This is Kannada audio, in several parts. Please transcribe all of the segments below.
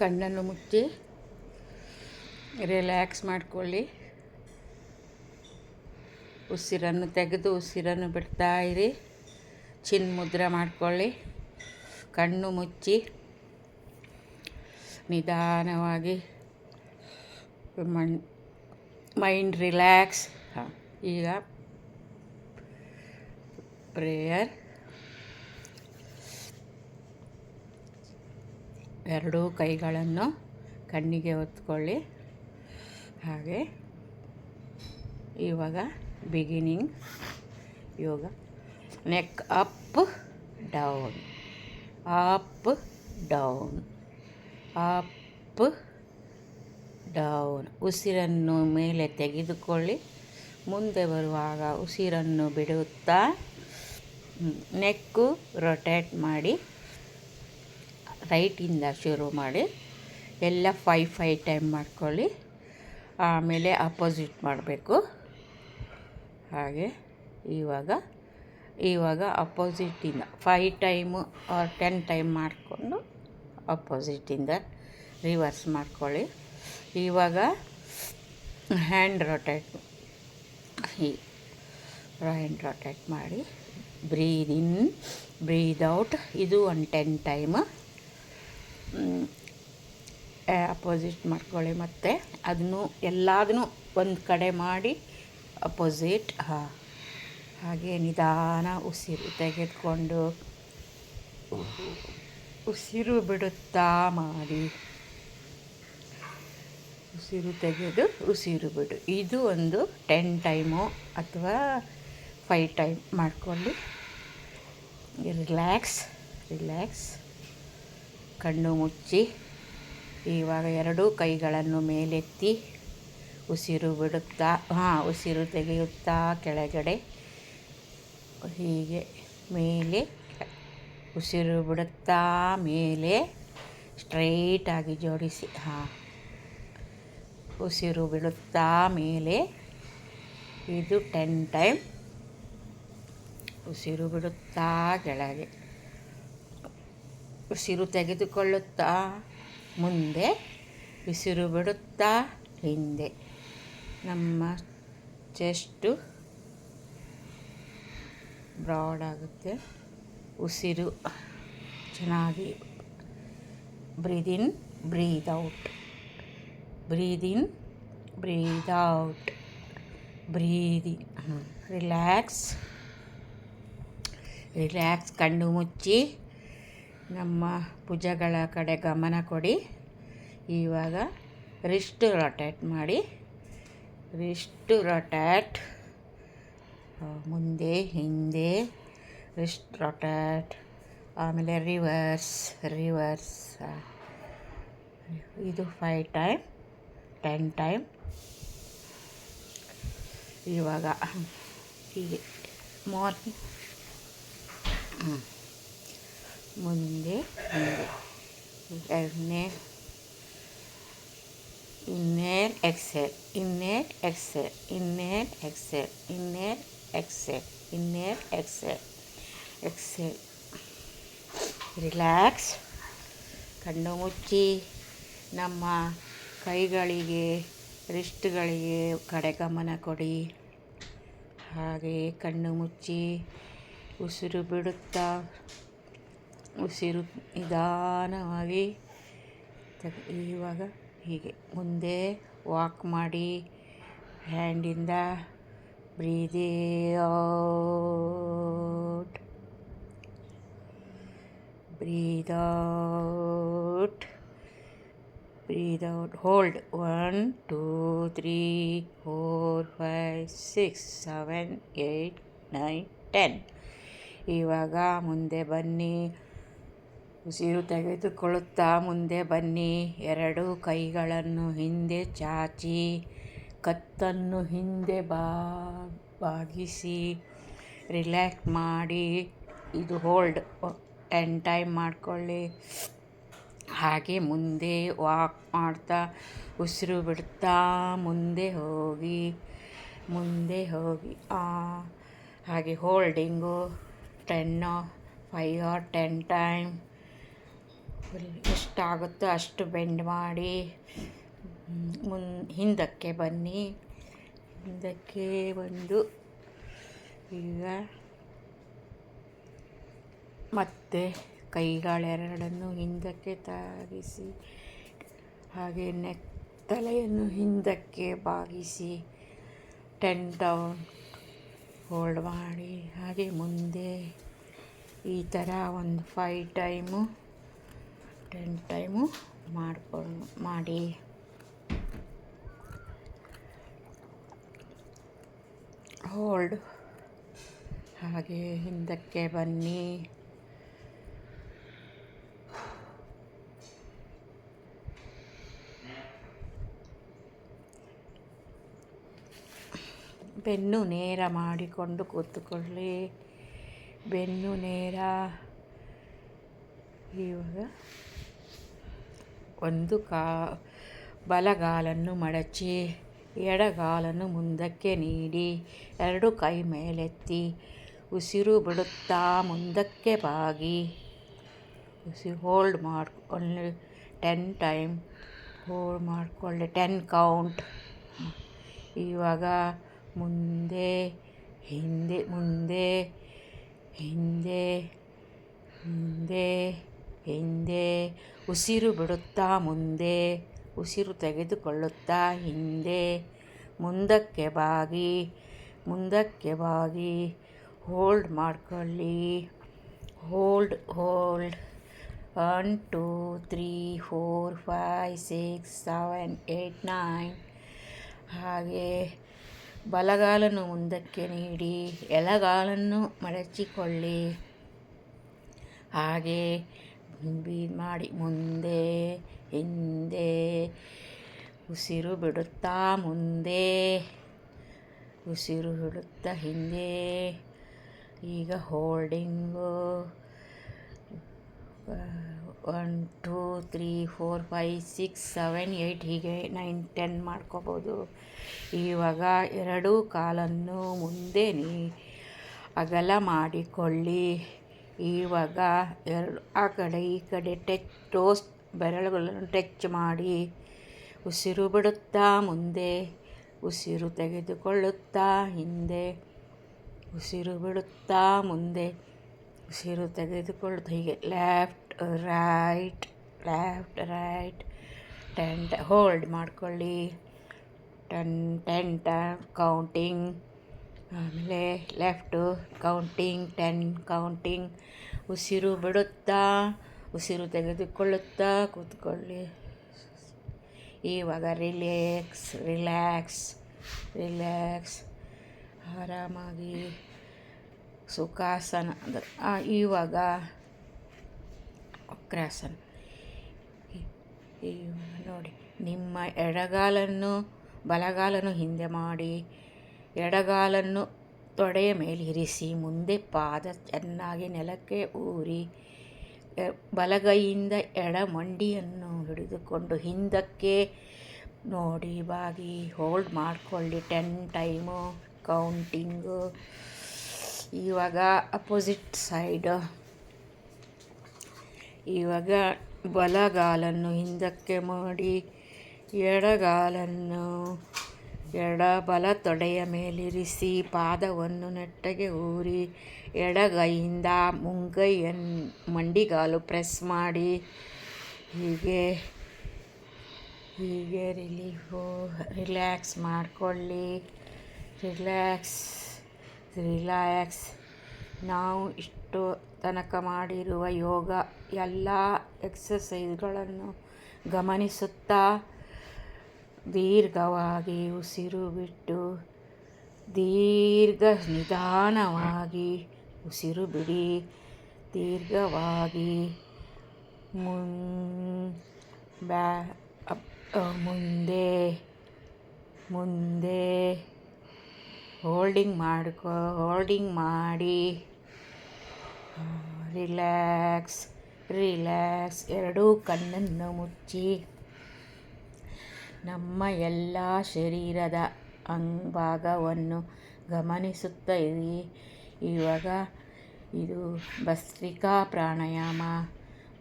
ಕಣ್ಣನ್ನು ಮುಚ್ಚಿ ರಿಲ್ಯಾಕ್ಸ್ ಮಾಡಿಕೊಳ್ಳಿ. ಉಸಿರನ್ನು ತೆಗೆದು ಉಸಿರನ್ನು ಬಿಡ್ತಾ ಇರಿ. ಚಿನ್ ಮುದ್ರೆ ಮಾಡಿಕೊಳ್ಳಿ. ಕಣ್ಣು ಮುಚ್ಚಿ ನಿಧಾನವಾಗಿ ಮೈಂಡ್ ರಿಲ್ಯಾಕ್ಸ್. ಈಗ ಪ್ರೇಯರ್. ಎರಡೂ ಕೈಗಳನ್ನು ಕಣ್ಣಿಗೆ ಹೊತ್ಕೊಳ್ಳಿ. ಹಾಗೆ ಇವಾಗ beginning yoga. Neck up down, up down, up down. ಉಸಿರನ್ನು ಮೇಲೆ ತೆಗೆದುಕೊಳ್ಳಿ. ಮುಂದೆ ಬರುವಾಗ ಉಸಿರನ್ನು ಬಿಡುತ್ತಾ ನೆಕ್ಕು ರೊಟೇಟ್ ಮಾಡಿ. ರೈಟಿಂದ ಶುರು ಮಾಡಿ. ಎಲ್ಲ 5 ಟೈಮ್ ಮಾಡ್ಕೊಳ್ಳಿ. ಆಮೇಲೆ ಅಪೋಸಿಟ್ ಮಾಡಬೇಕು. ಹಾಗೆ ಇವಾಗ ಅಪೋಸಿಟಿಂದ 5 ಟೈಮು ಆರ್ 10 ಟೈಮ್ ಮಾಡಿಕೊಂಡು ಅಪೋಸಿಟಿಂದ ರಿವರ್ಸ್ ಮಾಡ್ಕೊಳ್ಳಿ. ಇವಾಗ ಹ್ಯಾಂಡ್ ರೊಟೇಟ್ ಮಾಡಿ. ಬ್ರೀದ್ ಇನ್, ಬ್ರೀದ್ ಔಟ್. ಇದು ಒಂದು 10 ಟೈಮ್ ಅಪೋಸಿಟ್ ಮಾಡ್ಕೊಳ್ಳಿ. ಮತ್ತು ಎಲ್ಲದನ್ನೂ ಒಂದು ಕಡೆ ಮಾಡಿ ಅಪೋಸಿಟ್. ಹಾಗೆ ನಿಧಾನ ಉಸಿರು ತೆಗೆದುಕೊಂಡು ಉಸಿರು ಬಿಡುತ್ತಾ ಮಾಡಿ. ಉಸಿರು ತೆಗೆದು ಉಸಿರು ಬಿಡು. ಇದು ಒಂದು 10 ಟೈಮು ಅಥವಾ 5 ಟೈಮ್ ಮಾಡಿಕೊಳ್ಳಿ. ರಿಲ್ಯಾಕ್ಸ್. ಕಣ್ಣು ಮುಚ್ಚಿ ಇವಾಗ ಎರಡೂ ಕೈಗಳನ್ನು ಮೇಲೆತ್ತಿ ಉಸಿರು ಬಿಡುತ್ತಾ ಉಸಿರು ತೆಗೆಯುತ್ತಾ ಕೆಳಗಡೆ ಹೀಗೆ ಮೇಲೆ, ಉಸಿರು ಬಿಡುತ್ತಾ ಮೇಲೆ ಸ್ಟ್ರೈಟಾಗಿ ಜೋಡಿಸಿ. ಉಸಿರು ಬಿಡುತ್ತಾ ಮೇಲೆ. ಇದು 10 ಟೈಮ್. ಉಸಿರು ಬಿಡುತ್ತಾ ಕೆಳಗೆ, ಉಸಿರು ತೆಗೆದುಕೊಳ್ಳುತ್ತಾ ಮುಂದೆ, ಉಸಿರು ಬಿಡುತ್ತಾ ಹಿಂದೆ. ನಮ್ಮ ಚೆಸ್ಟು ಬ್ರಾಡ್ ಆಗುತ್ತೆ. ಉಸಿರು ಚೆನ್ನಾಗಿ ಬ್ರೀದ್ in, breathe out, breathe in, breathe out, breathe in. Relax. ಕಣ್ಣು ಮುಚ್ಚಿ ನಮ್ಮ ಭುಜಗಳ ಕಡೆ ಗಮನ ಕೊಡಿ. ಇವಾಗ ರಿಸ್ಟ್ ರೊಟೇಟ್ ಮಾಡಿ. ರಿಸ್ಟ್ ರೊಟೇಟ್, ಮುಂದೆ ಹಿಂದೆ ರಿಸ್ಟ್ ರೊಟೇಟ್. ಆಮೇಲೆ ರಿವರ್ಸ್. ಇದು 5 ಟೈಮ್, 10 ಟೈಮ್. ಇವಾಗ ಹೀಗೆ ಮಾರ್ನಿಂಗ್ ಮುಂದೆ ಎರಡನೇ ಇನ್ನೇಲ್ ಎಕ್ಸೆಲ್, ಎಕ್ಸೆಲ್. ರಿಲ್ಯಾಕ್ಸ್. ಕಣ್ಣು ಮುಚ್ಚಿ ನಮ್ಮ ಕೈಗಳಿಗೆ, ರಿಸ್ಟ್ಗಳಿಗೆ ಕಡೆ ಗಮನ ಕೊಡಿ. ಹಾಗೆ ಕಣ್ಣು ಮುಚ್ಚಿ ಉಸಿರು ಬಿಡುತ್ತಾ ಉಸಿರು ನಿಧಾನವಾಗಿ ಇವಾಗ ಹೀಗೆ ಮುಂದೆ ವಾಕ್ ಮಾಡಿ. ಹ್ಯಾಂಡಿಂದ breathe out, breathe out, breathe out. Hold 1 2 3 4 5 6 7 8 9 10. ಇವಾಗ ಮುಂದೆ ಬನ್ನಿ. ಉಸಿರು ತೆಗೆದುಕೊಳ್ಳುತ್ತಾ ಮುಂದೆ ಬನ್ನಿ. ಎರಡೂ ಕೈಗಳನ್ನು ಹಿಂದೆ ಚಾಚಿ ಕತ್ತನ್ನು ಹಿಂದೆ ಬಾಗಿಸಿ ರಿಲ್ಯಾಕ್ಸ್ ಮಾಡಿ. ಇದು ಹೋಲ್ಡ್ 10 ಟೈಮ್ ಮಾಡಿಕೊಳ್ಳಿ. ಹಾಗೆ ಮುಂದೆ ವಾಕ್ ಮಾಡ್ತಾ ಉಸಿರು ಬಿಡ್ತಾ ಮುಂದೆ ಹೋಗಿ. ಹಾಗೆ ಹೋಲ್ಡಿಂಗು 5 or 10 ಟೈಮ್. ಎಷ್ಟಾಗುತ್ತೋ ಅಷ್ಟು ಬೆಂಡ್ ಮಾಡಿ ಹಿಂದಕ್ಕೆ ಬನ್ನಿ. ಹಿಂದಕ್ಕೆ ಬಂದು ಈಗ ಮತ್ತೆ ಕೈಗಳೆರಡನ್ನು ಹಿಂದಕ್ಕೆ ತಾಗಿಸಿ, ಹಾಗೆ ತಲೆಯನ್ನು ಹಿಂದಕ್ಕೆ ಬಾಗಿಸಿ 10 ಡೌನ್ ಹೋಲ್ಡ್ ಮಾಡಿ. ಹಾಗೆ ಮುಂದೆ ಈ ಥರ ಒಂದು 5 ಟೈಮು 10 ಟೈಮು ಮಾಡಿ. ಹೋಲ್ಡ್, ಹಾಗೆ ಹಿಂದಕ್ಕೆ ಬನ್ನಿ. ಬೆನ್ನು ನೇರ ಮಾಡಿಕೊಂಡು ಕೂತ್ಕೊಳ್ಳಿ. ಬೆನ್ನು ನೇರ. ಇವಾಗ ಒಂದು ಬಲಗಾಲನ್ನು ಮಡಚಿ ಎಡಗಾಲನ್ನು ಮುಂದಕ್ಕೆ ನೀಡಿ 2 ಕೈ ಮೇಲೆತ್ತಿ ಉಸಿರು ಬಿಡುತ್ತಾ ಮುಂದಕ್ಕೆ ಬಾಗಿ ಹೋಲ್ಡ್ ಮಾಡಿಕೊಳ್ಳಿ. 10 ಟೈಮ್ ಹೋಲ್ಡ್ ಮಾಡಿಕೊಳ್ಳಿ. 10 ಕೌಂಟ್. ಇವಾಗ ಮುಂದೆ ಹಿಂದೆ, ಮುಂದೆ ಹಿಂದೆ, ಮುಂದೆ ಹಿಂದೆ, ಉಸಿರು ಬಿಡುತ್ತಾ ಮುಂದೆ, ಉಸಿರು ತೆಗೆದುಕೊಳ್ಳುತ್ತಾ ಹಿಂದೆ, ಮುಂದಕ್ಕೆ ಬಾಗಿ, ಮುಂದಕ್ಕೆ ಬಾಗಿ ಹೋಲ್ಡ್ ಮಾಡಿಕೊಳ್ಳಿ. ಹೋಲ್ಡ್ 1 2 3 4 5 6 7 8 9. ಹಾಗೆ ಬಲಗಾಲನ್ನು ಮುಂದಕ್ಕೆ ನೀಡಿ ಎಡಗಾಲನ್ನು ಮಡಚಿಕೊಳ್ಳಿ. ಹಾಗೆ ಮಾಡಿ ಮುಂದೆ ಹಿಂದೆ, ಉಸಿರು ಬಿಡುತ್ತಾ ಮುಂದೆ, ಉಸಿರು ಬಿಡುತ್ತಾ ಹಿಂದೆ. ಈಗ ಹೋಲ್ಡಿಂಗು 1 2 3 4 5 6 7 8 ಹೀಗೆ 9 10 ಮಾಡ್ಕೋಬೋದು. ಇವಾಗ 2 ಕಾಲನ್ನು ಮುಂದೆ ಅಗಲ ಮಾಡಿಕೊಳ್ಳಿ. ಇವಾಗ ಆ ಕಡೆ ಈ ಕಡೆ ಟೋಸ್ಟ್ ಬೆರಳುಗಳನ್ನು ಟಚ್ ಮಾಡಿ ಉಸಿರು ಬಿಡುತ್ತಾ ಮುಂದೆ, ಉಸಿರು ತೆಗೆದುಕೊಳ್ಳುತ್ತಾ ಹಿಂದೆ, ಉಸಿರು ಬಿಡುತ್ತಾ ಮುಂದೆ, ಉಸಿರು ತೆಗೆದುಕೊಳ್ಳುತ್ತಾ ಹೀಗೆ ಲೆಫ್ಟ್ ರೈಟ್ 10 ಹೋಲ್ಡ್ ಮಾಡಿಕೊಳ್ಳಿ. 10 ಕೌಂಟಿಂಗ್. ಆಮೇಲೆ ಲೆಫ್ಟು ಕೌಂಟಿಂಗ್ 10 ಕೌಂಟಿಂಗ್. ಉಸಿರು ಬಿಡುತ್ತಾ ಉಸಿರು ತೆಗೆದುಕೊಳ್ಳುತ್ತಾ ಕೂತ್ಕೊಳ್ಳಿ. ಇವಾಗ ರಿಲ್ಯಾಕ್ಸ್ ಆರಾಮಾಗಿ ಸುಖಾಸನ. ಇವಾಗ ವಕ್ರಾಸನ. ನೋಡಿ, ನಿಮ್ಮ ಬಲಗಾಲನ್ನು ಹಿಂದೆ ಮಾಡಿ ಎಡಗಾಲನ್ನು ತೊಡೆಯ ಮೇಲೆ ಇರಿಸಿ ಮುಂದೆ ಪಾದ ಚೆನ್ನಾಗಿ ನೆಲಕ್ಕೆ ಊರಿ ಬಲಗೈಯಿಂದ ಎಡ ಮಂಡಿಯನ್ನು ಹಿಡಿದುಕೊಂಡು ಹಿಂದಕ್ಕೆ ನೋಡಿ ಬಾಗಿ ಹೋಲ್ಡ್ ಮಾಡಿಕೊಳ್ಳಿ. 10 ಟೈಮು ಕೌಂಟಿಂಗು. ಇವಾಗ ಅಪೋಸಿಟ್ ಸೈಡ್. ಇವಾಗ ಬಲಗಾಲನ್ನು ಹಿಂದಕ್ಕೆ ಮಾಡಿ ಎಡಗಾಲನ್ನು ಬಲ ತೊಡೆಯ ಮೇಲಿರಿಸಿ ಪಾದವನ್ನು ನೆಟ್ಟಗೆ ಊರಿ ಎಡಗೈಯಿಂದ ಮಂಡಿಗಾಲು ಪ್ರೆಸ್ ಮಾಡಿ ಹೀಗೆ ರಿಲ್ಯಾಕ್ಸ್ ಮಾಡಿಕೊಳ್ಳಿ. ರಿಲ್ಯಾಕ್ಸ್. ನಾವು ಇಷ್ಟು ತನಕ ಮಾಡಿರುವ ಯೋಗ ಎಲ್ಲ ಎಕ್ಸಸೈಸ್ಗಳನ್ನು ಗಮನಿಸುತ್ತಾ ದೀರ್ಘವಾಗಿ ಉಸಿರು ಬಿಟ್ಟು ನಿಧಾನವಾಗಿ ಉಸಿರು ಬಿಡಿ. ದೀರ್ಘವಾಗಿ ಮುಂದೆ ಹೋಲ್ಡಿಂಗ್ ಮಾಡಿ ರಿಲ್ಯಾಕ್ಸ್. ಎರಡೂ ಕಣ್ಣನ್ನು ಮುಚ್ಚಿ ನಮ್ಮ ಎಲ್ಲ ಶರೀರದ ಭಾಗವನ್ನು ಗಮನಿಸುತ್ತಾ ಇರಿ. ಇವಾಗ ಇದು ಭಸ್ತ್ರಿಕಾ ಪ್ರಾಣಾಯಾಮ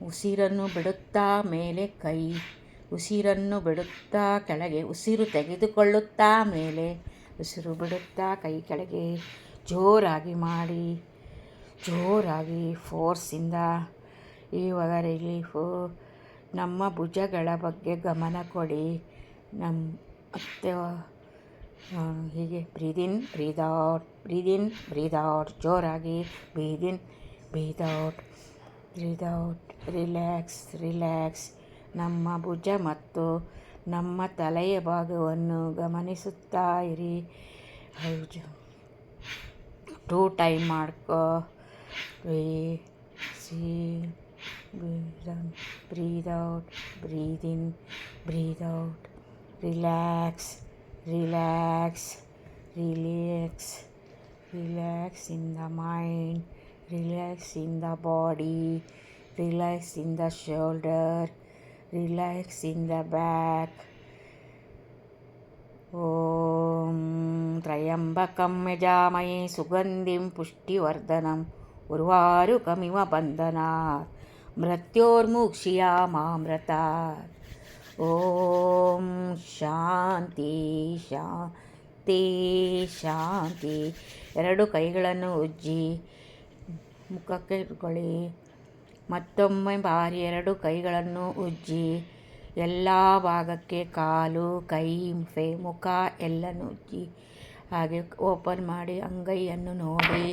ಉಸಿರನ್ನು ಬಿಡುತ್ತಾ ಮೇಲೆ ಕೈ, ಉಸಿರನ್ನು ಬಿಡುತ್ತಾ ಕೆಳಗೆ, ಉಸಿರು ತೆಗೆದುಕೊಳ್ಳುತ್ತಾ ಮೇಲೆ, ಉಸಿರು ಬಿಡುತ್ತಾ ಕೈ ಕೆಳಗೆ. ಜೋರಾಗಿ ಮಾಡಿ, ಜೋರಾಗಿ ಫೋರ್ಸಿಂದ. ಇವಾಗ ರಿಲೀಫು. ನಮ್ಮ ಭುಜಗಳ ಬಗ್ಗೆ ಗಮನ ಕೊಡಿ. ಮತ್ತೆ ಹೀಗೆ ಬ್ರೀದ್ in, breathe out, breathe in, breathe out. ಜೋರಾಗಿ breathe in, breathe out, breathe out. Relax, relax. ನಮ್ಮ ಭುಜ ಮತ್ತು ನಮ್ಮ ತಲೆಯ ಭಾಗವನ್ನು ಗಮನಿಸುತ್ತಾ ಇರಿ. 2 ಟೈಮ್ ಮಾಡ್ಕೋ. Breathe out, breathe in, breathe out. Relax, relax, relax. Relax in the mind, relax in the body, relax in the shoulder, relax in the back. ಓಂ ತ್ರಯಂಬಕಂ ಯಜಾಮಹೇ ಸುಗಂಧಿಂ ಪುಷ್ಟಿವರ್ಧನಂ ಉರ್ವಾರುಕಮಿವ ಬಂಧನಾತ್ ಮೃತ್ಯೋರ್ಮುಕ್ಷಿಯಮಾಮೃತಾತ್. ಓಂ ಶಾಂತಿ ಶಾಂತಿ ಶಾಂತಿ. 2 ಕೈಗಳನ್ನು ಉಜ್ಜಿ ಮುಖಕ್ಕೆ ಇಟ್ಕೊಳ್ಳಿ. ಮತ್ತೊಮ್ಮೆ ಬಾರಿ 2 ಕೈಗಳನ್ನು ಉಜ್ಜಿ ಎಲ್ಲ ಭಾಗಕ್ಕೆ, ಕಾಲು, ಕೈ, ಮುಖ ಎಲ್ಲನೂ ಉಜ್ಜಿ. ಹಾಗೆ ಓಪನ್ ಮಾಡಿ ಅಂಗೈಯನ್ನು ನೋಡಿ.